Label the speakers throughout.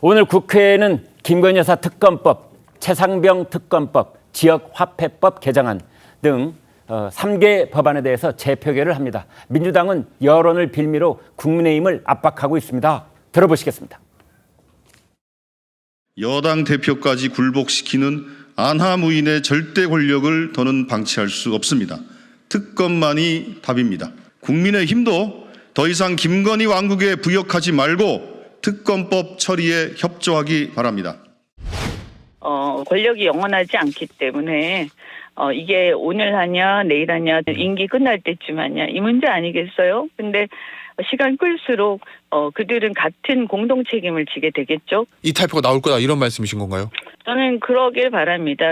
Speaker 1: 오늘 국회에는 김건희 여사 특검법, 최상병 특검법, 지역화폐법 개정안 등 3개 법안에 대해서 재표결을 합니다. 민주당은 여론을 빌미로 국민의힘을 압박하고 있습니다. 들어보시겠습니다.
Speaker 2: 여당 대표까지 굴복시키는 안하무인의 절대 권력을 더는 방치할 수 없습니다. 특검만이 답입니다. 국민의힘도 더 이상 김건희 왕국에 부역하지 말고 특검법 처리에 협조하기 바랍니다.
Speaker 3: 권력이 영원하지 않기 때문에 이게 오늘 하냐 내일 하냐 임기 끝날 때쯤 하냐 이 문제 아니겠어요? 근데 시간 끌수록 그들은 같은 공동 책임을 지게 되겠죠.
Speaker 4: 이 탈표가 나올 거다 이런 말씀이신 건가요?
Speaker 3: 저는 그러길 바랍니다.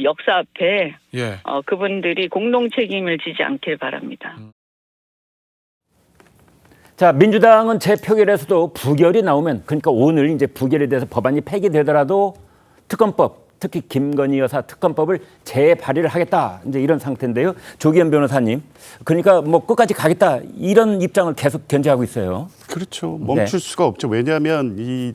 Speaker 3: 역사 앞에
Speaker 4: 예.
Speaker 3: 그분들이 공동 책임을 지지 않길 바랍니다.
Speaker 1: 자, 민주당은 재표결에서도 부결이 나오면, 그러니까 오늘 이제 부결에 대해서 법안이 폐기되더라도 특검법, 특히 김건희 여사 특검법을 재발의를 하겠다, 이제 이런 상태인데요. 조기현 변호사님, 그러니까 뭐 끝까지 가겠다 이런 입장을 계속 견지하고 있어요.
Speaker 5: 그렇죠. 멈출 수가 없죠. 왜냐하면 이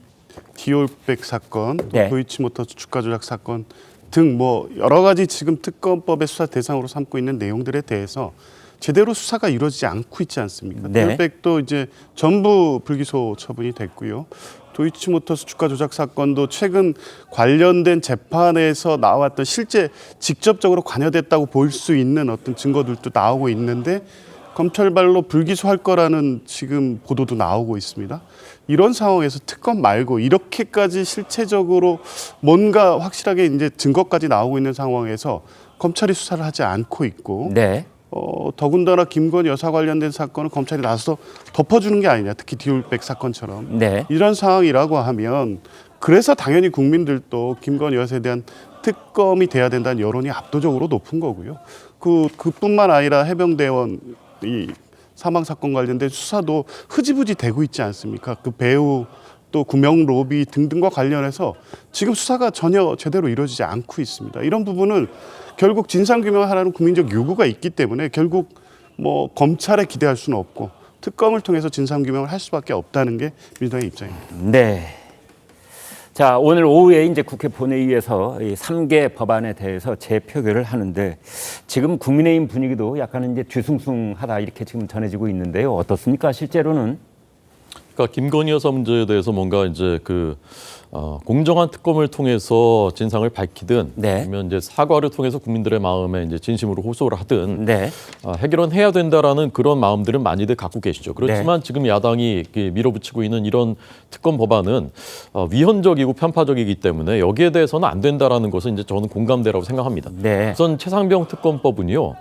Speaker 5: 디올백 사건, 또
Speaker 1: 네.
Speaker 5: 도이치모터스 주가 조작 사건 등 뭐 여러 가지 지금 특검법의 수사 대상으로 삼고 있는 내용들에 대해서 제대로 수사가 이루어지지 않고 있지 않습니까?
Speaker 1: 네.
Speaker 5: 디올백도 이제 전부 불기소 처분이 됐고요. 도이치모터스 주가 조작 사건도 최근 관련된 재판에서 나왔던 실제 직접적으로 관여됐다고 볼 수 있는 어떤 증거들도 나오고 있는데 검찰발로 불기소할 거라는 지금 보도도 나오고 있습니다. 이런 상황에서 특검 말고 이렇게까지 실체적으로 뭔가 확실하게 이제 증거까지 나오고 있는 상황에서 검찰이 수사를 하지 않고 있고
Speaker 1: 네.
Speaker 5: 더군다나 김건희 여사 관련된 사건을 검찰이 나서서 덮어주는 게 아니냐. 특히 디올백 사건처럼.
Speaker 1: 네.
Speaker 5: 이런 상황이라고 하면 그래서 당연히 국민들도 김건희 여사에 대한 특검이 돼야 된다는 여론이 압도적으로 높은 거고요. 그뿐만 아니라 해병대원 이 사망 사건 관련된 수사도 흐지부지 되고 있지 않습니까? 그 배우 또 구명 로비 등등과 관련해서 지금 수사가 전혀 제대로 이루어지지 않고 있습니다. 이런 부분은 결국 진상규명을 하라는 국민적 요구가 있기 때문에 결국 뭐 검찰에 기대할 수는 없고 특검을 통해서 진상규명을 할 수밖에 없다는 게 민주당의 입장입니다.
Speaker 1: 네. 자, 오늘 오후에 이제 국회 본회의에서 이 3개 법안에 대해서 재표결을 하는데 지금 국민의힘 분위기도 약간 이제 뒤숭숭하다 이렇게 지금 전해지고 있는데요. 어떻습니까? 실제로는?
Speaker 6: 그러니까 김건희 여사 문제에 대해서 뭔가 이제 공정한 특검을 통해서 진상을 밝히든
Speaker 1: 네.
Speaker 6: 아니면 이제 사과를 통해서 국민들의 마음에 이제 진심으로 호소를 하든
Speaker 1: 네.
Speaker 6: 해결은 해야 된다라는 그런 마음들은 많이들 갖고 계시죠. 그렇지만
Speaker 1: 네.
Speaker 6: 지금 야당이 밀어붙이고 있는 이런 특검 법안은 위헌적이고 편파적이기 때문에 여기에 대해서는 안 된다라는 것은 이제 저는 공감대라고 생각합니다.
Speaker 1: 네.
Speaker 6: 우선 최상병 특검법은요.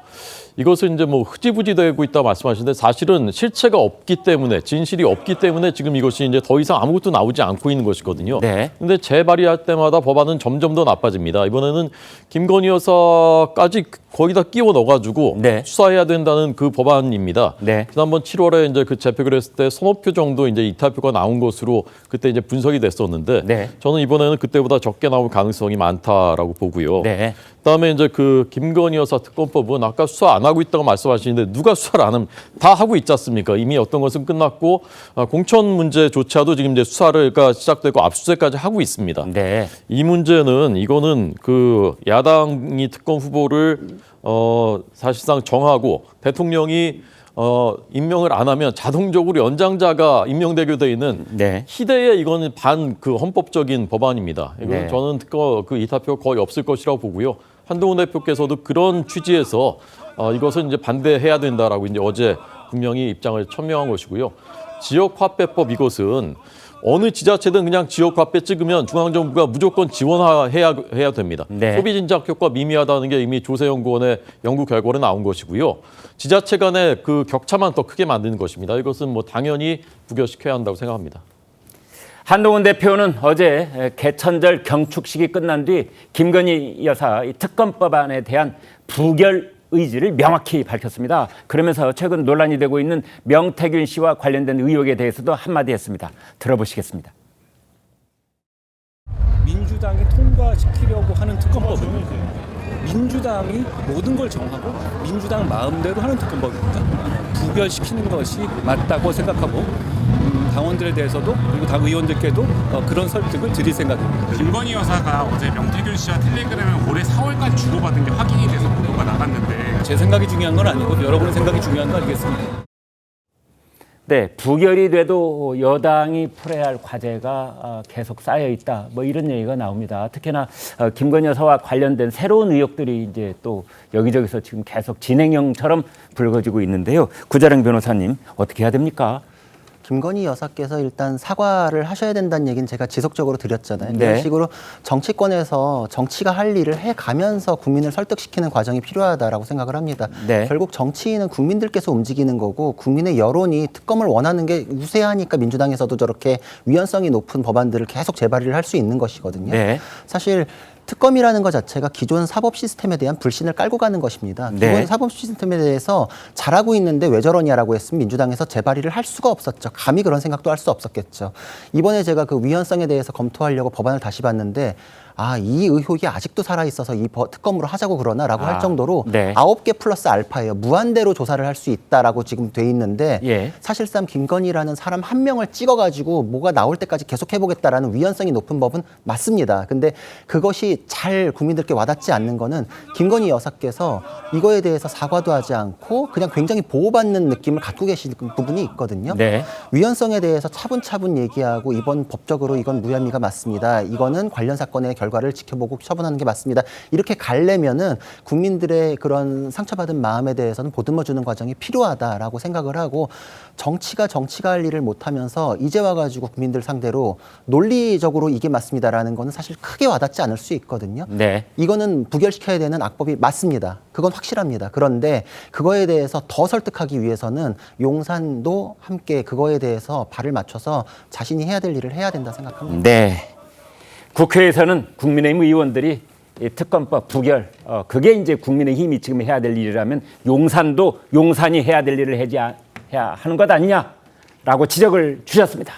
Speaker 6: 이것은 이제 뭐 흐지부지 되고 있다 말씀하시는데 사실은 실체가 없기 때문에 진실이 없기 때문에 지금 이것이 이제 더 이상 아무것도 나오지 않고 있는 것이거든요.
Speaker 1: 네.
Speaker 6: 근데 재발의할 때마다 법안은 점점 더 나빠집니다. 이번에는 김건희 여사까지 거기다 끼워 넣어가지고
Speaker 1: 네.
Speaker 6: 수사해야 된다는 그 법안입니다.
Speaker 1: 네.
Speaker 6: 지난번 7월에 이제 그 재표결 했을 때 3표 정도 이제 이탈표가 나온 것으로 그때 이제 분석이 됐었는데
Speaker 1: 네.
Speaker 6: 저는 이번에는 그때보다 적게 나올 가능성이 많다라고 보고요.
Speaker 1: 네.
Speaker 6: 그다음에 이제 그 김건희 여사 특검법은 아까 수사 안 하고 있다고 말씀하시는데 누가 수사를 안 하면 다 하고 있지 않습니까? 이미 어떤 것은 끝났고 공천 문제조차도 지금 이제 수사가 시작되고 압수수색까지 하고 있습니다.
Speaker 1: 네.
Speaker 6: 이 문제는 이거는 그 야당이 특검 후보를 사실상 정하고 대통령이 임명을 안 하면 자동적으로 연장자가 임명되게 돼 있는
Speaker 1: 네.
Speaker 6: 희대의 이거는 그 헌법적인 법안입니다. 이건
Speaker 1: 네.
Speaker 6: 저는 그 이탈표 거의 없을 것이라고 보고요. 한동훈 대표께서도 그런 취지에서 이것은 이제 반대해야 된다라고 이제 어제 분명히 입장을 천명한 것이고요. 지역화폐법 이것은 어느 지자체든 그냥 지역화폐 찍으면 중앙정부가 무조건 지원해야 됩니다.
Speaker 1: 네.
Speaker 6: 소비 진작 효과 미미하다는 게 이미 조세연구원의 연구 결과로 나온 것이고요. 지자체 간의 그 격차만 더 크게 만드는 것입니다. 이것은 뭐 당연히 부결시켜야 한다고 생각합니다.
Speaker 1: 한동훈 대표는 어제 개천절 경축식이 끝난 뒤 김건희 여사 이 특검법안에 대한 부결 의지를 명확히 밝혔습니다. 그러면서 최근 논란이 되고 있는 명태균 씨와 관련된 의혹에 대해서도 한마디 했습니다. 들어보시겠습니다.
Speaker 7: 민주당이 통과시키려고 하는 특검법은 민주당이 모든 걸 정하고 민주당 마음대로 하는 특검법입니다. 부결시키는 것이 맞다고 생각하고 당원들에 대해서도 그리고 당 의원들께도 그런 설득을 드릴 생각입니다.
Speaker 8: 김건희 여사가 어제 명태균 씨와 텔레그램을 올해 4월까지 주고받은 게 확인이 돼서 보도가 나갔는데
Speaker 7: 제 생각이 중요한 건 아니고 여러분의 생각이 중요한 거 아니겠습니까?
Speaker 1: 네, 부결이 돼도 여당이 풀어야 할 과제가 계속 쌓여 있다. 뭐 이런 얘기가 나옵니다. 특히나 김건희 여사와 관련된 새로운 의혹들이 이제 또 여기저기서 지금 계속 진행형처럼 불거지고 있는데요. 구자령 변호사님 어떻게 해야 됩니까?
Speaker 9: 김건희 여사께서 일단 사과를 하셔야 된다는 얘기는 제가 지속적으로 드렸잖아요.
Speaker 1: 네.
Speaker 9: 이런 식으로 정치권에서 정치가 할 일을 해가면서 국민을 설득시키는 과정이 필요하다라고 생각을 합니다.
Speaker 1: 네.
Speaker 9: 결국 정치인은 국민들께서 움직이는 거고 국민의 여론이 특검을 원하는 게 우세하니까 민주당에서도 저렇게 위헌성이 높은 법안들을 계속 재발의를 할 수 있는 것이거든요.
Speaker 1: 네.
Speaker 9: 사실 특검이라는 것 자체가 기존 사법 시스템에 대한 불신을 깔고 가는 것입니다.
Speaker 1: 네.
Speaker 9: 기존 사법 시스템에 대해서 잘하고 있는데 왜 저러냐라고 했으면 민주당에서 재발의를 할 수가 없었죠. 감히 그런 생각도 할 수 없었겠죠. 이번에 제가 그 위헌성에 대해서 검토하려고 법안을 다시 봤는데 이 의혹이 아직도 살아있어서 이 특검으로 하자고 그러나라고 할 정도로
Speaker 1: 네.
Speaker 9: 9개 플러스 알파예요. 무한대로 조사를 할 수 있다라고 지금 돼 있는데
Speaker 1: 예.
Speaker 9: 사실상 김건희라는 사람 한 명을 찍어가지고 뭐가 나올 때까지 계속 해보겠다라는 위헌성이 높은 법은 맞습니다. 근데 그것이 잘 국민들께 와닿지 않는 거는 김건희 여사께서 이거에 대해서 사과도 하지 않고 그냥 굉장히 보호받는 느낌을 갖고 계시는 부분이 있거든요.
Speaker 1: 네.
Speaker 9: 위헌성에 대해서 차분차분 얘기하고 이번 법적으로 이건 무혐의가 맞습니다. 이거는 관련 사건의 결과를 지켜보고 처분하는 게 맞습니다. 이렇게 가려면은 국민들의 그런 상처받은 마음에 대해서는 보듬어주는 과정이 필요하다라고 생각을 하고 정치가 할 일을 못하면서 이제 와가지고 국민들 상대로 논리적으로 이게 맞습니다라는 거는 사실 크게 와닿지 않을 수 있거든요.
Speaker 1: 네.
Speaker 9: 이거는 부결시켜야 되는 악법이 맞습니다. 그건 확실합니다. 그런데 그거에 대해서 더 설득하기 위해서는 용산도 함께 그거에 대해서 발을 맞춰서 자신이 해야 될 일을 해야 된다 생각합니다.
Speaker 1: 네. 국회에서는 국민의힘 의원들이 이 특검법 부결, 그게 이제 국민의힘이 지금 해야 될 일이라면 용산도 용산이 해야 될 일을 해야 하는 것 아니냐라고 지적을 주셨습니다.